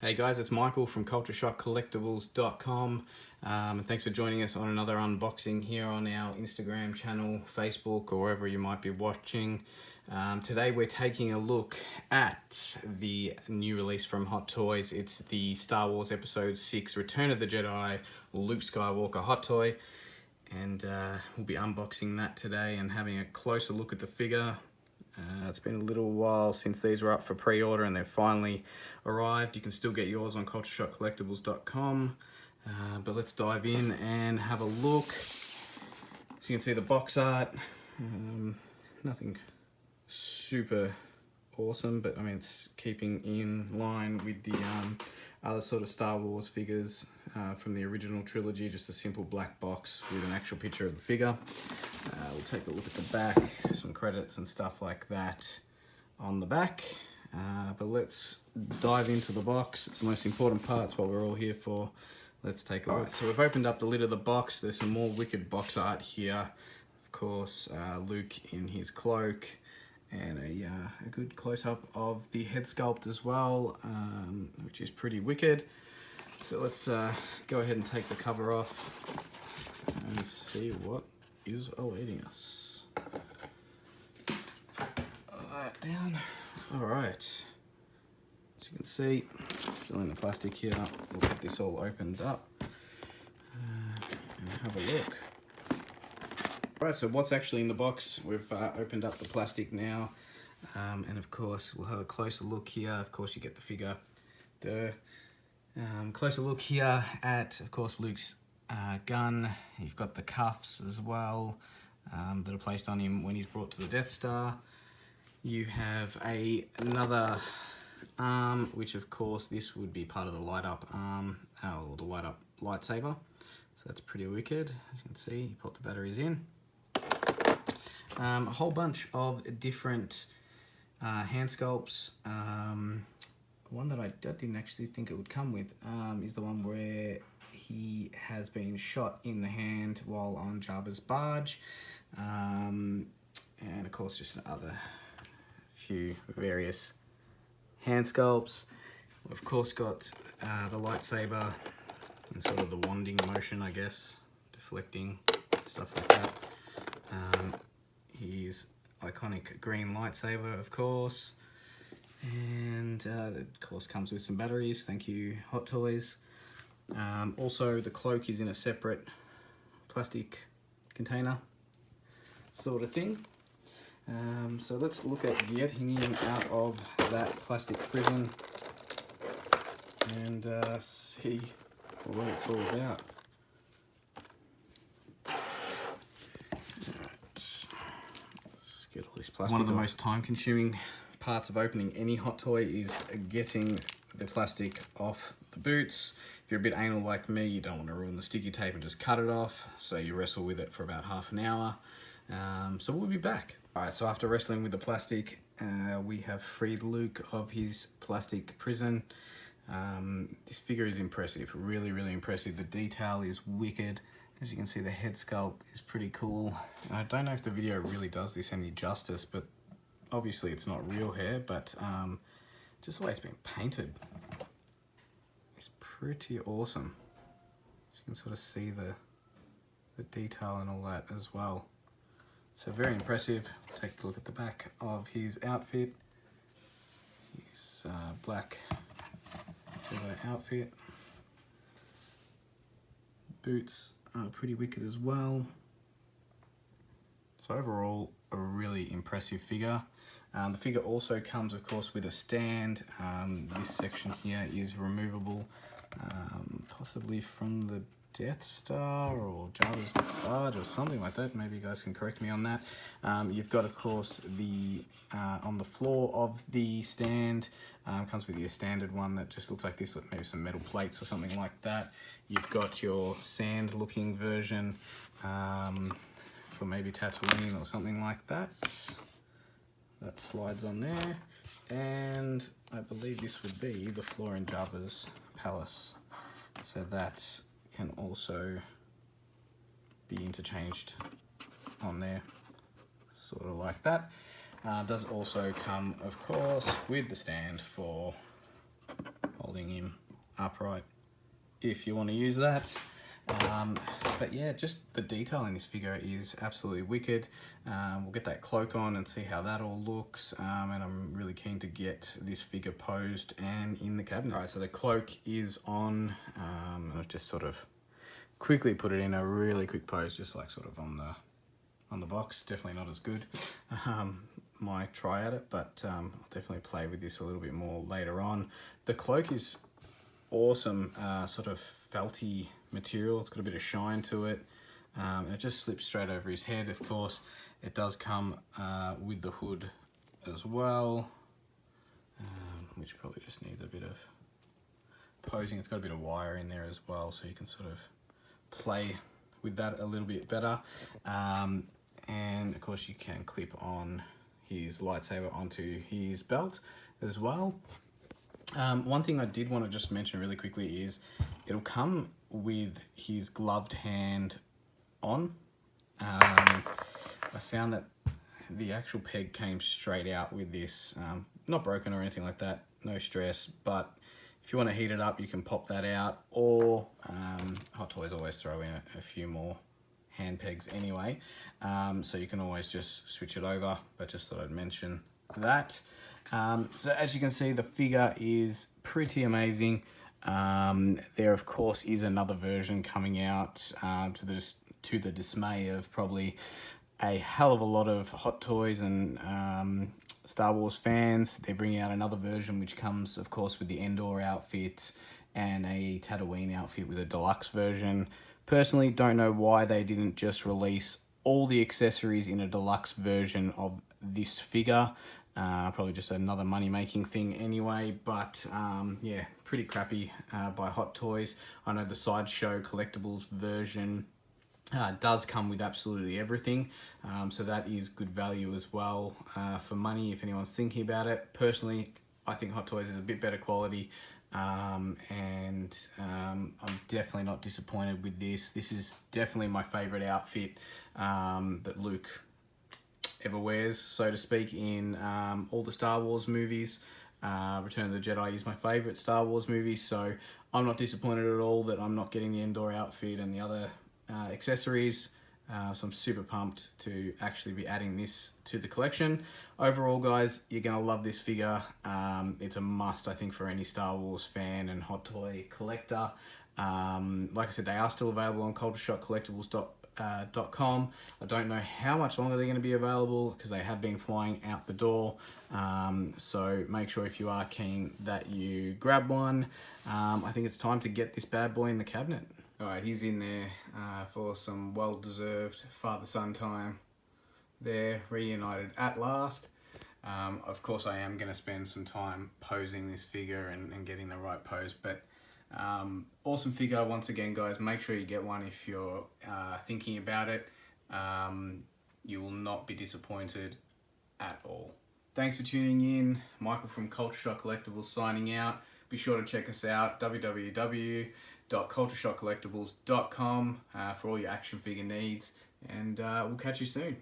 Hey guys, it's Michael from Collectables.com, and thanks for joining us on another unboxing here on our Instagram channel, Facebook, or wherever you might be watching. Today we're taking a look at the new release from Hot Toys. It's the Star Wars Episode VI Return of the Jedi Luke Skywalker Hot Toy, and we'll be unboxing that today and having a closer look at the figure. It's been a little while since these were up for pre-order and they've finally arrived. You can still get yours on Collectables.com, but let's dive in and have a look. So you can see the box art, nothing super awesome, but I mean it's keeping in line with the other sort of Star Wars figures from the original trilogy. Just a simple black box with an actual picture of the figure. We'll take a look at the back, some credits and stuff like that on the back, but let's dive into the box. It's the most important part, it's what we're all here for. Let's take a look. Right, so we've opened up the lid of the box. There's some more wicked box art here. Of course, Luke in his cloak, and a good close-up of the head sculpt as well, which is pretty wicked. So let's go ahead and take the cover off and see what is awaiting us. That down. All right. As you can see, still in the plastic here. We'll get this all opened up and have a look. Right, so what's actually in the box? We've opened up the plastic now, and of course we'll have a closer look here. Of course you get the figure. Closer look here at, of course, Luke's gun. You've got the cuffs as well that are placed on him when he's brought to the Death Star. You have another arm, which of course this would be part of the light up arm, or the light up lightsaber. So that's pretty wicked. As you can see, you put the batteries in. A whole bunch of different hand sculpts. One that I didn't actually think it would come with is the one where he has been shot in the hand while on Jabba's barge. And of course just other few various hand sculpts. We've of course got the lightsaber and sort of the wanding motion, I guess, deflecting, stuff like that. His iconic green lightsaber, of course. And it of course comes with some batteries. Thank you, Hot Toys. Also the cloak is in a separate plastic container sort of thing. So let's look at getting him out of that plastic prison and see what it's all about. Let's get all this plastic. One of the most time-consuming parts of opening any Hot Toy is getting the plastic off the boots. If you're a bit anal like me, you don't want to ruin the sticky tape and just cut it off, so you wrestle with it for about half an hour. So we'll be back. Alright, so after wrestling with the plastic, we have freed Luke of his plastic prison. This figure is impressive, really impressive. The detail is wicked. As you can see, the head sculpt is pretty cool. And I don't know if the video really does this any justice, but obviously it's not real hair, but just the way it's been painted, it's pretty awesome. You can sort of see the detail and all that as well. So very impressive. Take a look at the back of his outfit. His black Jedi outfit. Boots are pretty wicked as well. So overall, a really impressive figure. The figure also comes, of course, with a stand. This section here is removable, possibly from the Death Star or Jabba's barge or something like that. Maybe you guys can correct me on that. You've got, of course, the on the floor of the stand, comes with your standard one that just looks like this, maybe some metal plates or something like that. You've got your sand-looking version for maybe Tatooine or something like that. That slides on there, and I believe this would be the floor in Jabba's palace. So that can also be interchanged on there, sort of like that. Does also come, of course, with the stand for holding him upright if you want to use that. But yeah, just the detail in this figure is absolutely wicked. We'll get that cloak on and see how that all looks, and I'm really keen to get this figure posed and in the cabinet. All right, so the cloak is on, and I've just sort of quickly put it in a really quick pose, just like sort of on the box. Definitely not as good my try at it, but I'll definitely play with this a little bit more later on. The cloak is awesome, sort of felty material. It's got a bit of shine to it, and it just slips straight over his head. Of course, it does come with the hood as well, which probably just needs a bit of posing. It's got a bit of wire in there as well, so you can sort of play with that a little bit better. And of course, you can clip on his lightsaber onto his belt as well. One thing I did want to just mention really quickly is it'll come with his gloved hand on. I found that the actual peg came straight out with this, not broken or anything like that, no stress, but if you want to heat it up, you can pop that out, or Hot Toys always throw in a few more hand pegs anyway, so you can always just switch it over, but just thought I'd mention that. So as you can see, the figure is pretty amazing. There of course is another version coming out, to the dismay of probably a hell of a lot of Hot Toys and Star Wars fans. They're bringing out another version which comes of course with the Endor outfit and a Tatooine outfit with a deluxe version. Personally, don't know why they didn't just release all the accessories in a deluxe version of this figure. Probably just another money-making thing anyway, but yeah, pretty crappy by Hot Toys. I know the Sideshow Collectables version does come with absolutely everything, so that is good value as well for money if anyone's thinking about it. Personally, I think Hot Toys is a bit better quality, and I'm definitely not disappointed with this. This is definitely my favorite outfit that Luke ever wears, so to speak, in all the Star Wars movies. Return of the Jedi is my favorite Star Wars movie, so I'm not disappointed at all that I'm not getting the Endor outfit and the other accessories. So I'm super pumped to actually be adding this to the collection. Overall, guys, you're gonna love this figure. It's a must, I think, for any Star Wars fan and Hot Toy collector. Like I said, they are still available on cultureshockcollectables.com. I don't know how much longer they're going to be available because they have been flying out the door. So make sure if you are keen that you grab one. I think it's time to get this bad boy in the cabinet. Alright, he's in there for some well-deserved father-son time. They're reunited at last. Of course, I am going to spend some time posing this figure and getting the right pose, but awesome figure once again, guys. Make sure you get one if you're thinking about it. You will not be disappointed at all. Thanks for tuning in. Michael from Culture Shock Collectables signing out. Be sure to check us out, www.cultureshockcollectables.com, for all your action figure needs, and we'll catch you soon.